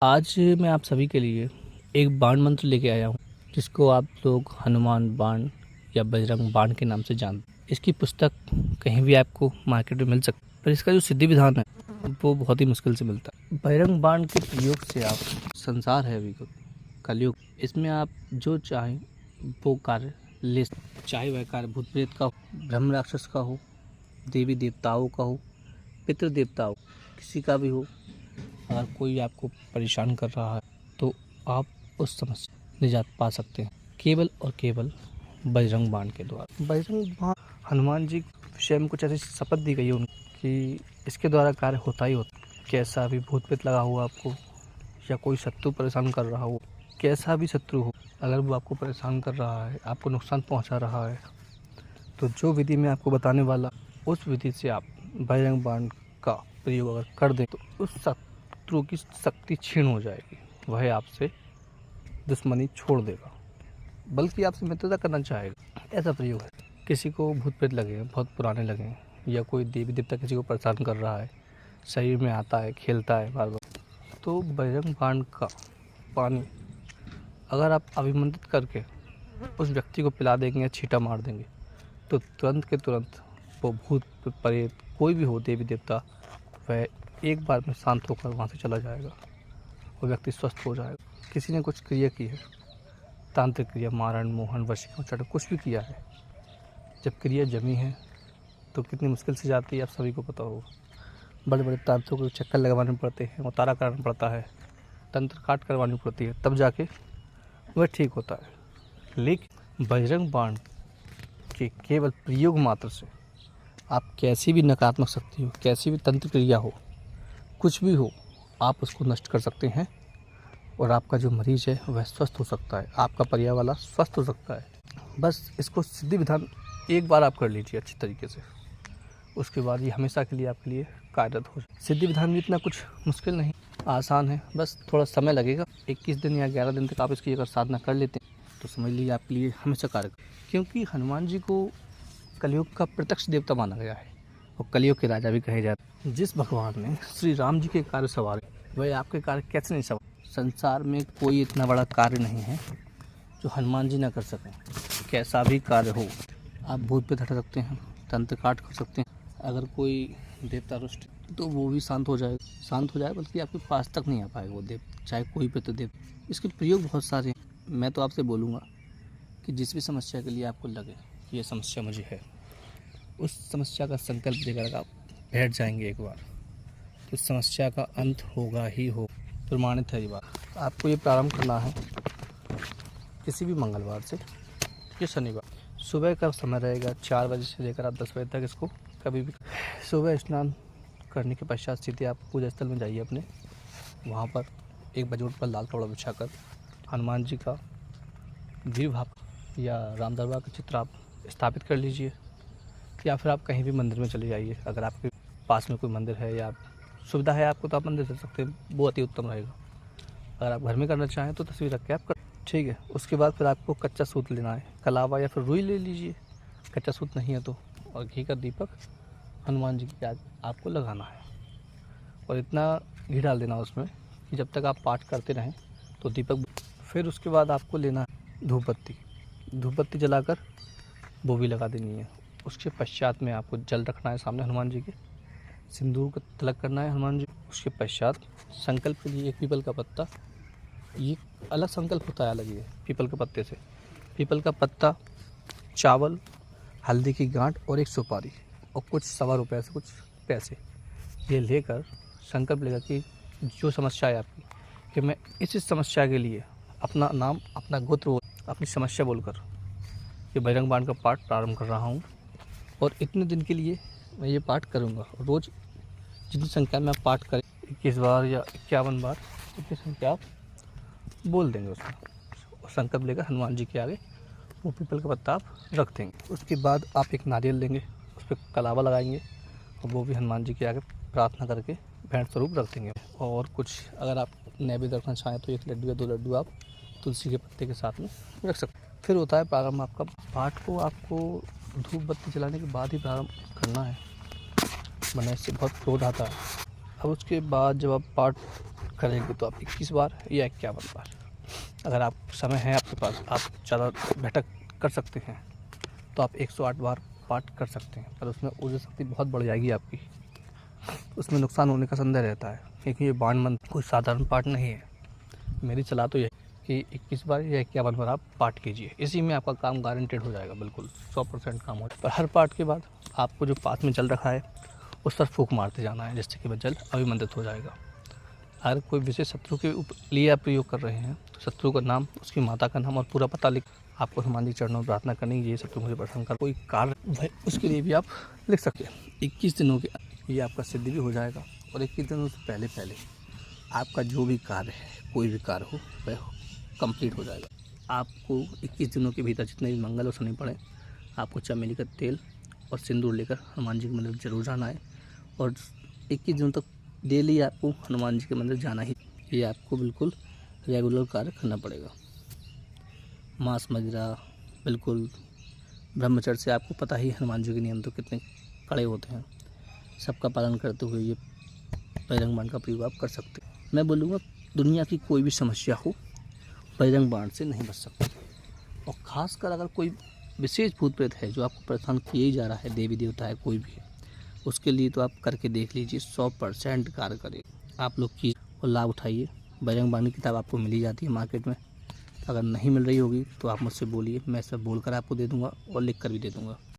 आज मैं आप सभी के लिए एक बाण मंत्र लेके आया हूँ, जिसको आप लोग हनुमान बाण या बजरंग बाण के नाम से जानते हैं। इसकी पुस्तक कहीं भी आपको मार्केट में मिल सकती है, पर इसका जो सिद्धि विधान है वो बहुत ही मुश्किल से मिलता है। बजरंग बाण के प्रयोग से आप संसार है अभी कलयुग, इसमें आप जो चाहें वो कार्य ले, चाहे वह कार्य भूत प्रेत का हो, ब्रह्म राक्षस का हो, देवी देवताओं का हो, पितृ देवताओं, किसी का भी हो। अगर कोई आपको परेशान कर रहा है तो आप उस समस्या से निजात पा सकते हैं केवल और केवल बजरंग बाण के द्वारा। बजरंग बाण हनुमान जी के विषय में कुछ ऐसी शपथ दी गई है उनको कि इसके द्वारा कार्य होता ही होता। कैसा भी भूत प्रेत लगा हुआ आपको या कोई शत्रु परेशान कर रहा हो, कैसा भी शत्रु हो, अगर वो आपको परेशान कर रहा है, आपको नुकसान पहुंचा रहा है, तो जो विधि मैं आपको बताने वाला उस विधि से आप बजरंग बाण का प्रयोग अगर कर दें तो उस शत्रु की शक्ति क्षीण हो जाएगी। वह आपसे दुश्मनी छोड़ देगा, बल्कि आपसे मित्रता करना चाहेगा। ऐसा प्रयोग है। किसी को भूत प्रेत लगे हैं, बहुत पुराने लगे हैं, या कोई देवी देवता किसी को परेशान कर रहा है, शरीर में आता है, खेलता है बार बार, तो बजरंग बाण का पानी अगर आप अभिमंत्रित करके उस व्यक्ति को पिला देंगे या छींटा मार देंगे तो तुरंत के तुरंत वो भूत प्रेत कोई भी हो, देवी देवता, वह एक बार में शांत होकर वहाँ से चला जाएगा। वो व्यक्ति स्वस्थ हो जाएगा। किसी ने कुछ क्रिया की है, तांत्रिक क्रिया, मारण मोहन वशीकरण कुछ भी किया है, जब क्रिया जमी है तो कितनी मुश्किल से जाती है आप सभी को पता होगा। बड़े बड़े तांत्रिकों को चक्कर लगवाने पड़ते हैं, उतारा कराना पड़ता है, तंत्र काट करवानी पड़ती है, तब जाके वह ठीक होता है। लेकिन बजरंग बाण के केवल प्रयोग मात्र से आप कैसी भी नकारात्मक शक्ति हो, कैसी भी तंत्र क्रिया हो, कुछ भी हो, आप उसको नष्ट कर सकते हैं और आपका जो मरीज है वह स्वस्थ हो सकता है, आपका परिवार वाला स्वस्थ हो सकता है। बस इसको सिद्धि विधान एक बार आप कर लीजिए अच्छी तरीके से, उसके बाद ये हमेशा के लिए आपके लिए कार्यरत हो जाए। सिद्धि विधान भी इतना कुछ मुश्किल नहीं, आसान है, बस थोड़ा समय लगेगा। 21 दिन या 11 दिन तक आप इसकी अगर साधना कर लेते हैं तो समझ लीजिए आपके लिए हमेशा कार्य, क्योंकि हनुमान जी को कलयुग का प्रत्यक्ष देवता माना गया है और कलयुग के राजा भी कहे जाते हैं। जिस भगवान ने श्री राम जी के कार्य संवारे, वह आपके कार्य कैसे नहीं संवारे। संसार में कोई इतना बड़ा कार्य नहीं है जो हनुमान जी ना कर सकें। कैसा भी कार्य हो, आप भूत प्रेत हटा सकते हैं, तंत्र काट कर सकते हैं। अगर कोई देवता रुष्ट तो वो भी शांत हो जाए, बल्कि आपके पास तक नहीं आ पाएगा वो देवता, चाहे कोई भी तो देवता। इसके प्रयोग बहुत सारे हैं। मैं तो आपसे बोलूँगा कि जिस भी समस्या के लिए आपको लगे कि ये समस्या मुझे है, उस समस्या का संकल्प लेकर आप बैठ जाएंगे एक बार, तो समस्या का अंत होगा ही हो, प्रमाणित है ये बात। आपको ये प्रारंभ करना है किसी भी मंगलवार से या शनिवार। सुबह का समय रहेगा 4 बजे से लेकर आप 10 बजे तक। इसको कभी भी सुबह स्नान करने के पश्चात सीधे आप पूजा स्थल में जाइए अपने, वहाँ पर एक बजोट पर लाल कपड़ा बिछाकर हनुमान जी का वीर भाव या राम दरबार का चित्र आप स्थापित कर लीजिए, या फिर आप कहीं भी मंदिर में चले जाइए। अगर आपके पास में कोई मंदिर है या सुविधा है आपको तो आप मंदिर चल सकते हैं, वो अति उत्तम रहेगा। अगर आप घर में करना चाहें तो तस्वीर रख के आप कर, ठीक है। उसके बाद फिर आपको कच्चा सूत लेना है, कलावा या फिर रुई ले लीजिए, कच्चा सूत नहीं है तो, और घी का दीपक हनुमान जी की याद आपको लगाना है, और इतना घी डाल देना उसमें कि जब तक आप पाठ करते रहें तो दीपक। फिर उसके बाद आपको लेना है धूप बत्ती जलाकर वो भी लगा देनी है। उसके पश्चात में आपको जल रखना है सामने हनुमान जी के, सिंदूर का तिलक करना है हनुमान जी। उसके पश्चात संकल्प के लिए एक पीपल का पत्ता, ये अलग संकल्प होता है, अलग ये पीपल के पत्ते से, पीपल का पत्ता, चावल, हल्दी की गांठ और एक सुपारी और कुछ ₹1.25 से कुछ पैसे, ये लेकर संकल्प लेकर कि जो समस्या है आपकी, कि मैं इस समस्या के लिए अपना नाम, अपना गोत्र, अपनी समस्या बोलकर ये बजरंग बाण का पाठ प्रारंभ कर रहा हूँ, और इतने दिन के लिए मैं ये पाठ करूँगा। रोज़ जितनी संख्या में आप पाठ करें, 21 बार या 51 बार, इतनी संख्या आप बोल देंगे उसमें, और संकल्प लेकर हनुमान जी के आगे वो पीपल का पत्ता आप रख देंगे। उसके बाद आप एक नारियल लेंगे, उस पर कलावा लगाएंगे और वो भी हनुमान जी के आगे प्रार्थना करके भेंट स्वरूप रख देंगे। और कुछ अगर आप नैवेद्य रखना चाहें तो 1 लड्डू या 2 लड्डू आप तुलसी के पत्ते के साथ में रख सकते हैं। फिर होता है प्रारंभ आपका। पाठ को आपको धूप बत्ती जलाने के बाद ही प्रारंभ करना है, वरना इससे बहुत क्रोध आता है। अब उसके बाद जब आप पाठ करेंगे तो आप 21 बार या 51 बार। अगर आप समय है आपके पास, आप ज़्यादा बैठक कर सकते हैं तो आप 108 बार पाठ कर सकते हैं, पर उसमें ऊर्जा शक्ति बहुत बढ़ जाएगी आपकी। उसमें नुकसान होने का संदेह रहता है, क्योंकि ये बाण मंत्र कोई साधारण पाठ नहीं है। मेरी सलाह तो यह कि 21 बार या 51 बार आप पाठ कीजिए, इसी में आपका काम गारंटेड हो जाएगा, बिल्कुल 100% काम हो जाएगा। पर हर पाठ के बाद आपको जो पास में जल रखा है उस पर फूंक मारते जाना है, जिससे कि वह जल अभिमंत्रित हो जाएगा। अगर कोई विशेष शत्रु के लिए आप प्रयोग कर रहे हैं तो शत्रु का नाम, उसकी माता का नाम और पूरा पता लिख आपको हनुमान जी चरणों में प्रार्थना करनी, ये शत्रु मुझे प्रसन्न कर। कोई कार्य उसके लिए भी आप लिख सकते हैं। 21 दिनों के ये आपका सिद्धि भी हो जाएगा, और 21 दिनों से पहले आपका जो भी कार्य है, कोई भी कार्य हो, वह कंप्लीट हो जाएगा। आपको 21 दिनों के भीतर जितने भी मंगल और शनि पड़े, आपको चमेली का तेल और सिंदूर लेकर हनुमान जी के मंदिर जरूर जाना है, और 21 दिनों तक डेली आपको हनुमान जी के मंदिर जाना ही, ये आपको बिल्कुल रेगुलर कार्य करना पड़ेगा। मांस मदिरा बिल्कुल, ब्रह्मचर्य से आपको पता ही हनुमान जी के नियम तो कितने कड़े होते हैं, सबका पालन करते हुए ये बजरंग बाण का प्रयोग आप कर सकते हैं। मैं बोलूँगा दुनिया की कोई भी समस्या हो, बजरंग बाण से नहीं बच सकती। और ख़ासकर अगर कोई विशेष भूत प्रेत है जो आपको परेशान किए ही जा रहा है, देवी देवता है कोई भी है, उसके लिए तो आप करके देख लीजिए, 100% कार्य करेगा। आप लोग की और लाभ उठाइए। बजरंग बाण की किताब आपको मिल ही जाती है मार्केट में, अगर नहीं मिल रही होगी तो आप मुझसे बोलिए, मैं सब बोल कर आपको दे दूँगा और लिख कर भी दे दूँगा।